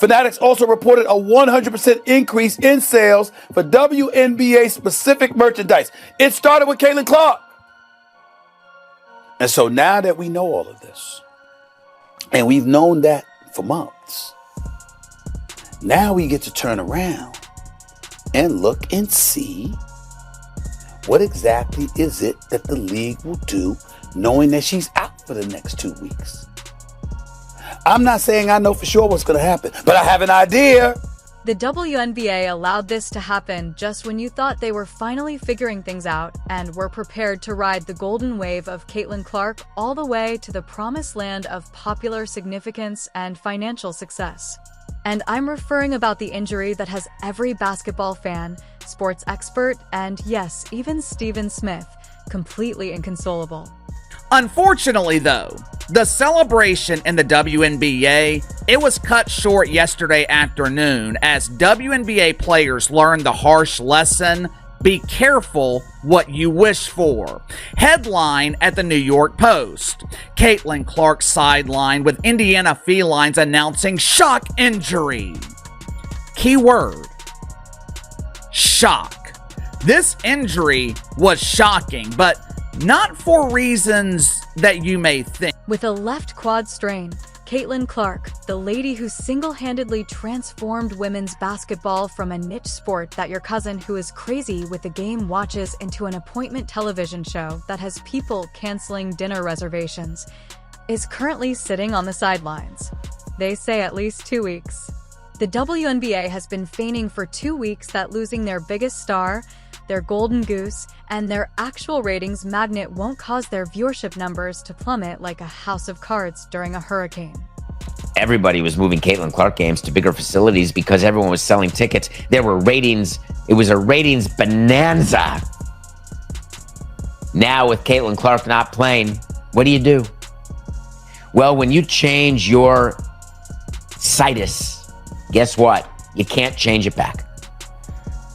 Fanatics also reported a 100% increase in sales for WNBA specific merchandise. It started with Caitlin Clark. And so now that we know all of this, and we've known that for months, now we get to turn around and look and see what exactly is it that the league will do knowing that she's out for the next 2 weeks. I'm not saying I know for sure what's going to happen, but I have an idea. The WNBA allowed this to happen just when you thought they were finally figuring things out and were prepared to ride the golden wave of Caitlin Clark all the way to the promised land of popular significance and financial success. And I'm referring about the injury that has every basketball fan, sports expert, and yes, even Stephen Smith, completely inconsolable. Unfortunately, though, the celebration in the WNBA, it was cut short yesterday afternoon as WNBA players learned the harsh lesson, be careful what you wish for. Headline at the New York Post. Caitlin Clark sidelined with Indiana Felines announcing shock injury. Keyword, shock. This injury was shocking, but not for reasons that you may think. With a left quad strain, Caitlin Clark, the lady who single-handedly transformed women's basketball from a niche sport that your cousin who is crazy with the game watches into an appointment television show that has people canceling dinner reservations, is currently sitting on the sidelines. They say at least 2 weeks. The WNBA has been feigning for 2 weeks that losing their biggest star, their golden goose, and their actual ratings magnet won't cause their viewership numbers to plummet like a house of cards during a hurricane. Everybody was moving Caitlin Clark games to bigger facilities because everyone was selling tickets. There were ratings. It was a ratings bonanza. Now with Caitlin Clark not playing, what do? Well, when you change your situs, guess what? You can't change it back.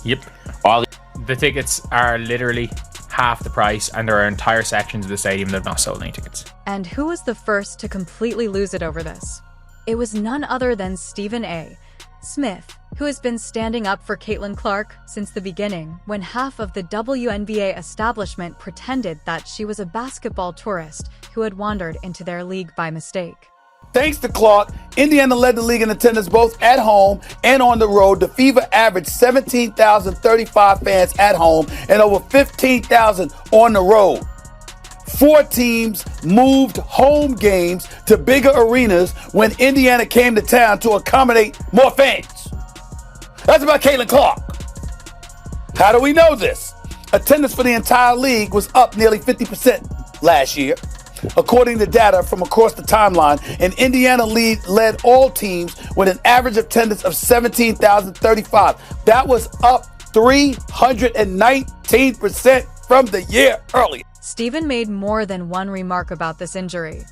Yep. All the tickets are literally half the price, and there are entire sections of the stadium that have not sold any tickets. And who was the first to completely lose it over this? It was none other than Stephen A. Smith, who has been standing up for Caitlin Clark since the beginning, when half of the WNBA establishment pretended that she was a basketball tourist who had wandered into their league by mistake. Thanks to Clark, Indiana led the league in attendance both at home and on the road. The Fever averaged 17,035 fans at home and over 15,000 on the road. 4 teams moved home games to bigger arenas when Indiana came to town to accommodate more fans. That's about Caitlin Clark. How do we know this? Attendance for the entire league was up nearly 50% last year, according to data from across the timeline, and Indiana led all teams with an average attendance of 17,035. That was up 319% from the year earlier. Stephen made more than one remark about this injury.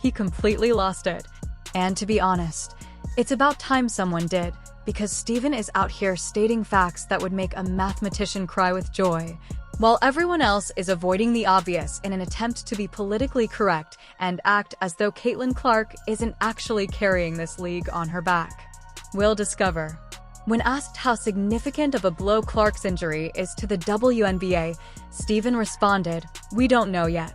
He completely lost it. And to be honest, it's about time someone did, because Stephen is out here stating facts that would make a mathematician cry with joy, while everyone else is avoiding the obvious in an attempt to be politically correct and act as though Caitlin Clark isn't actually carrying this league on her back. We'll discover. When asked how significant of a blow Clark's injury is to the WNBA, Stephen responded, "We don't know yet.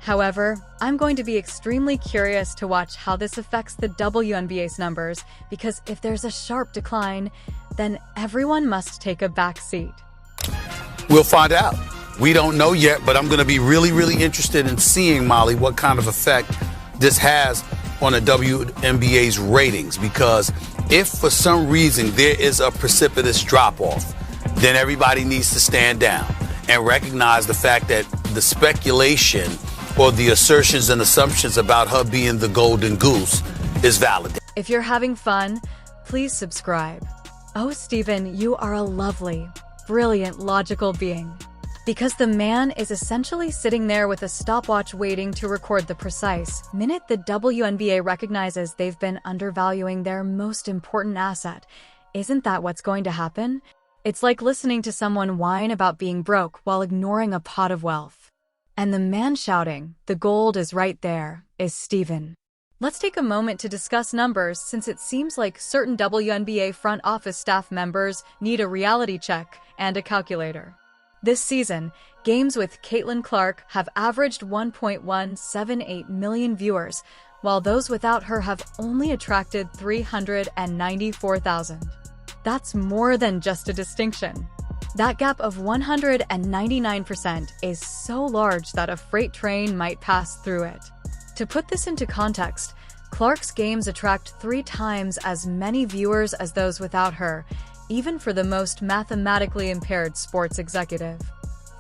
However, I'm going to be extremely curious to watch how this affects the WNBA's numbers, because if there's a sharp decline, then everyone must take a back seat." We'll find out. We don't know yet, but I'm going to be really, really interested in seeing, Molly, what kind of effect this has on the WNBA's ratings, because if for some reason there is a precipitous drop-off, then everybody needs to stand down and recognize the fact that the speculation or the assertions and assumptions about her being the golden goose is valid. If you're having fun, please subscribe. Oh, Stephen, you are a lovely, brilliant, logical being. Because the man is essentially sitting there with a stopwatch waiting to record the precise minute the WNBA recognizes they've been undervaluing their most important asset. Isn't that what's going to happen? It's like listening to someone whine about being broke while ignoring a pot of wealth. And the man shouting, "The gold is right there," is Stephen. Let's take a moment to discuss numbers, since it seems like certain WNBA front office staff members need a reality check and a calculator. This season, games with Caitlin Clark have averaged 1.178 million viewers, while those without her have only attracted 394,000. That's more than just a distinction. That gap of 199% is so large that a freight train might pass through it. To put this into context, Clark's games attract 3 times as many viewers as those without her, even for the most mathematically impaired sports executive.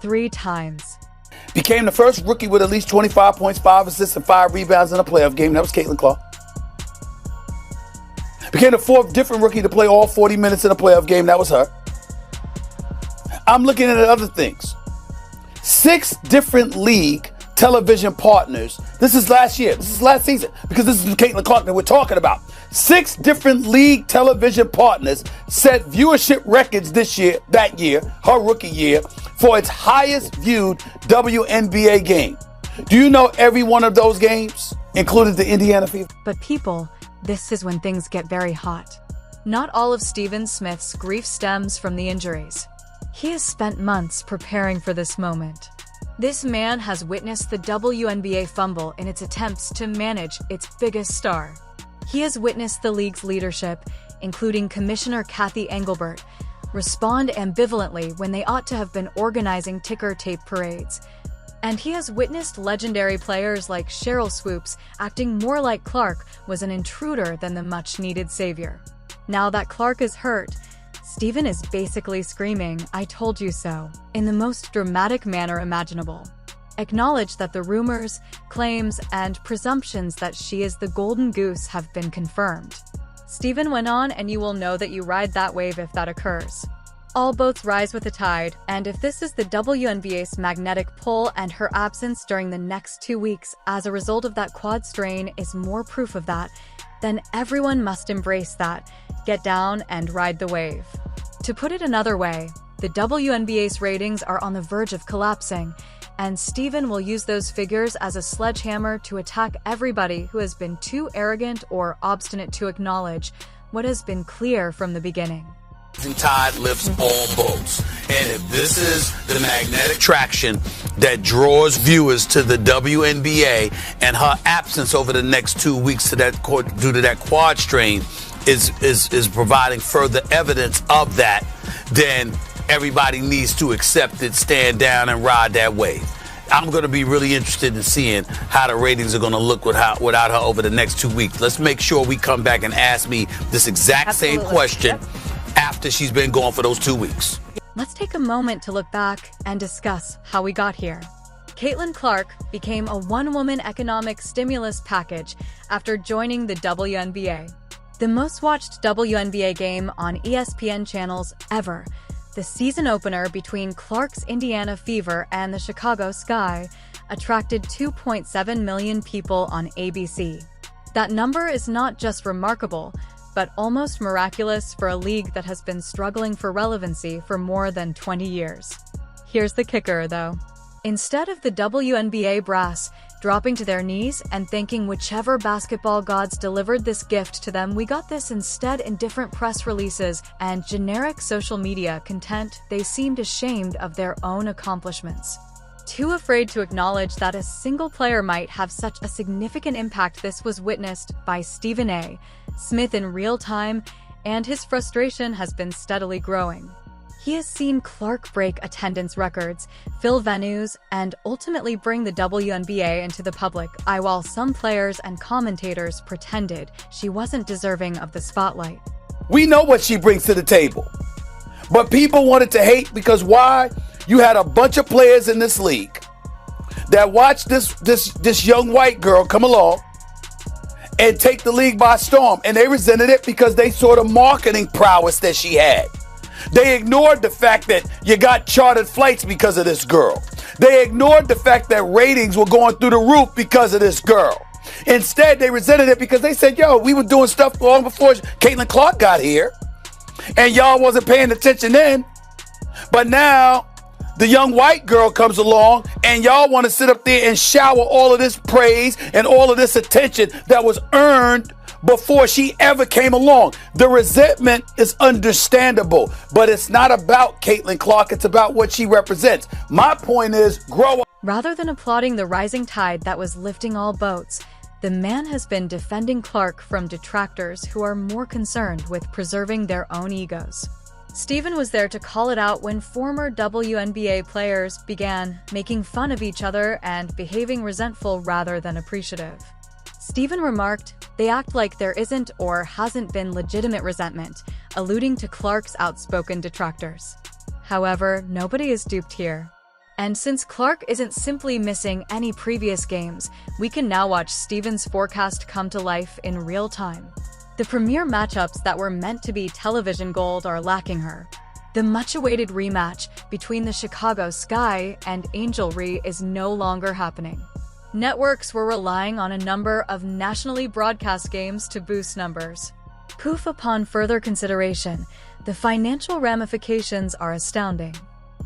3 times. Became the first rookie with at least 25 points, 5 assists, and 5 rebounds in a playoff game. That was Caitlin Clark. Became the 4th different rookie to play all 40 minutes in a playoff game. That was her. I'm looking at other things. 6 different league television partners. This is last year. This is last season, because this is the Caitlin Clark that we're talking about. 6 different league television partners set viewership records that year, her rookie year, for its highest viewed WNBA game. Do you know every one of those games included the Indiana Fever? But people, this is when things get very hot. Not all of Stephen Smith's grief stems from the injuries. He has spent months preparing for this moment. This man has witnessed the WNBA fumble in its attempts to manage its biggest star. He has witnessed the league's leadership, including Commissioner Kathy Engelbert, respond ambivalently when they ought to have been organizing ticker tape parades. And he has witnessed legendary players like Cheryl Swoops acting more like Clark was an intruder than the much-needed savior. Now that Clark is hurt, Stephen is basically screaming, "I told you so," in the most dramatic manner imaginable. Acknowledge that the rumors, claims, and presumptions that she is the golden goose have been confirmed. Stephen went on, and you will know that you ride that wave if that occurs. All boats rise with the tide, and if this is the WNBA's magnetic pull and her absence during the next 2 weeks as a result of that quad strain is more proof of that, then everyone must embrace that, get down, and ride the wave. To put it another way, the WNBA's ratings are on the verge of collapsing, and Stephen will use those figures as a sledgehammer to attack everybody who has been too arrogant or obstinate to acknowledge what has been clear from the beginning. Tide lifts all boats. And if this is the magnetic traction that draws viewers to the WNBA, and her absence over the next 2 weeks due to that quad strain is providing further evidence of that, then everybody needs to accept it, stand down, and ride that wave. I'm going to be really interested in seeing how the ratings are going to look without her over the next 2 weeks. Let's make sure we come back and ask me this exact same question after she's been gone for those 2 weeks. Let's take a moment to look back and discuss how we got here. Caitlin Clark became a one-woman economic stimulus package after joining the WNBA. The most-watched WNBA game on ESPN channels ever, the season opener between Clark's Indiana Fever and the Chicago Sky, attracted 2.7 million people on ABC. That number is not just remarkable, but almost miraculous for a league that has been struggling for relevancy for more than 20 years. Here's the kicker, though. Instead of the WNBA brass dropping to their knees and thanking whichever basketball gods delivered this gift to them, we got this instead in different press releases and generic social media content. They seemed ashamed of their own accomplishments. Too afraid to acknowledge that a single player might have such a significant impact. This was witnessed by Stephen A. Smith in real time, and his frustration has been steadily growing. He has seen Clark break attendance records, fill venues, and ultimately bring the WNBA into the public eye, while some players and commentators pretended she wasn't deserving of the spotlight. We know what she brings to the table, but people wanted to hate because why? You had a bunch of players in this league that watched this young white girl come along and take the league by storm, and they resented it because they saw the marketing prowess that she had. They ignored the fact that you got chartered flights because of this girl. They ignored the fact that ratings were going through the roof because of this girl. Instead, they resented it because they said, yo, we were doing stuff long before Caitlin Clark got here, and y'all wasn't paying attention then. But now the young white girl comes along and y'all want to sit up there and shower all of this praise and all of this attention that was earned before she ever came along. The resentment is understandable, but it's not about Caitlin Clark. It's about what she represents. My point is, grow up. Rather than applauding the rising tide that was lifting all boats, the man has been defending Clark from detractors who are more concerned with preserving their own egos. Stephen was there to call it out when former WNBA players began making fun of each other and behaving resentful rather than appreciative. Stephen remarked, "They act like there isn't or hasn't been legitimate resentment," alluding to Clark's outspoken detractors. However, nobody is duped here. And since Clark isn't simply missing any previous games, we can now watch Stephen's forecast come to life in real time. The premier matchups that were meant to be television gold are lacking her. The much-awaited rematch between the Chicago Sky and Angel Re is no longer happening. Networks were relying on a number of nationally broadcast games to boost numbers. Proof upon further consideration, the financial ramifications are astounding.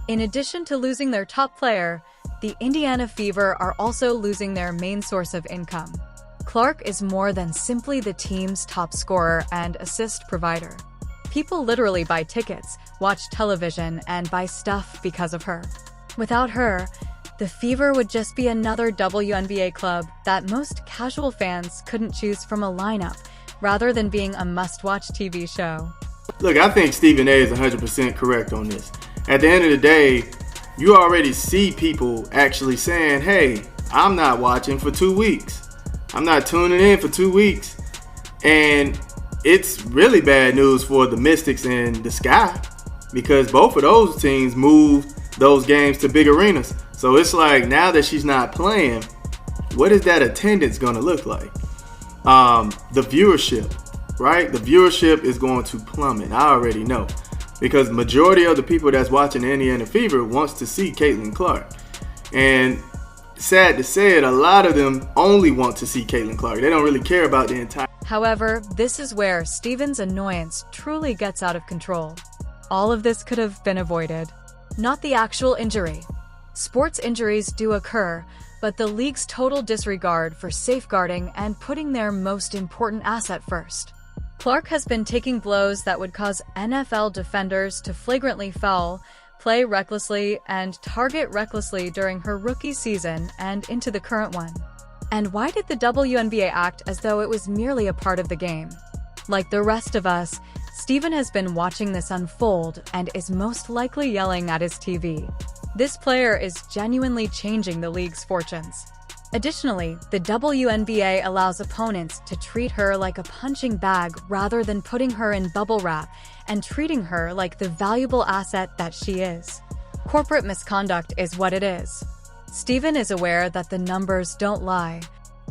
In addition to losing their top player, the Indiana Fever are also losing their main source of income. Clark is more than simply the team's top scorer and assist provider. People literally buy tickets, watch television, and buy stuff because of her. Without her, the Fever would just be another WNBA club that most casual fans couldn't choose from a lineup, rather than being a must-watch TV show. Look, I think Stephen A is 100% correct on this. At the end of the day, you already see people actually saying, hey, I'm not watching for 2 weeks. I'm not tuning in for 2 weeks. And it's really bad news for the Mystics and the Sky, because both of those teams moved those games to big arenas. So it's like, now that she's not playing, what is that attendance going to look like? The viewership, right? The viewership is going to plummet. I already know, because majority of the people that's watching the Indiana Fever wants to see Caitlin Clark. And sad to say it, a lot of them only want to see Caitlin Clark. They don't really care about the entire. However, this is where Stephen's annoyance truly gets out of control. All of this could have been avoided. Not the actual injury. Sports injuries do occur, but the league's total disregard for safeguarding and putting their most important asset first. Clark has been taking blows that would cause NFL defenders to flagrantly foul, play recklessly, and target recklessly during her rookie season and into the current one. And why did the WNBA act as though it was merely a part of the game? Like the rest of us, Stephen has been watching this unfold and is most likely yelling at his TV. This player is genuinely changing the league's fortunes. Additionally, the WNBA allows opponents to treat her like a punching bag rather than putting her in bubble wrap and treating her like the valuable asset that she is. Corporate misconduct is what it is. Stephen is aware that the numbers don't lie.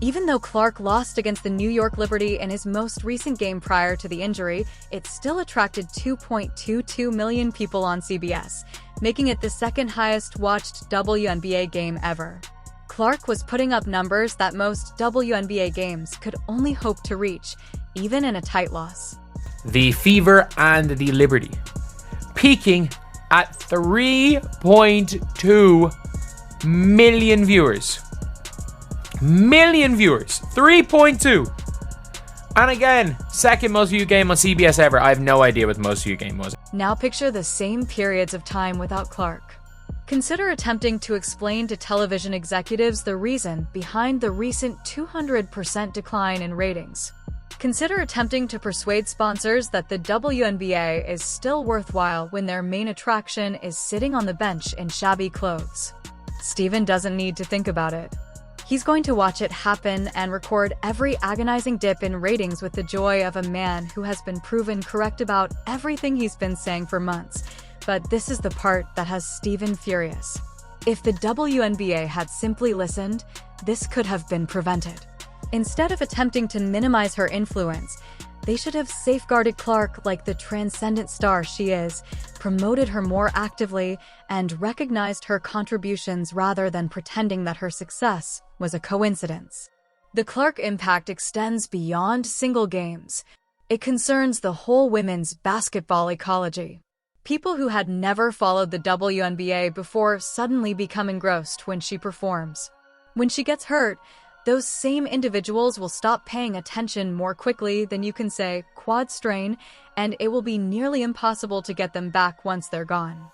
Even though Clark lost against the New York Liberty in his most recent game prior to the injury, it still attracted 2.22 million people on CBS, making it the second highest watched WNBA game ever. Clark was putting up numbers that most WNBA games could only hope to reach, even in a tight loss. The Fever and the Liberty, peaking at 3.2 million viewers. 3.2. And again, second most viewed game on CBS ever. I have no idea what the most viewed game was. Now picture the same periods of time without Clark. Consider attempting to explain to television executives the reason behind the recent 200% decline in ratings. Consider attempting to persuade sponsors that the WNBA is still worthwhile when their main attraction is sitting on the bench in shabby clothes. Stephen doesn't need to think about it. He's going to watch it happen and record every agonizing dip in ratings with the joy of a man who has been proven correct about everything he's been saying for months. But this is the part that has Stephen furious. If the WNBA had simply listened, this could have been prevented. Instead of attempting to minimize her influence, they should have safeguarded Clark like the transcendent star she is, promoted her more actively, and recognized her contributions rather than pretending that her success was a coincidence. The Clark impact extends beyond single games. It concerns the whole women's basketball ecology. People who had never followed the WNBA before suddenly become engrossed when she performs. When she gets hurt, those same individuals will stop paying attention more quickly than you can say quad strain, and it will be nearly impossible to get them back once they're gone.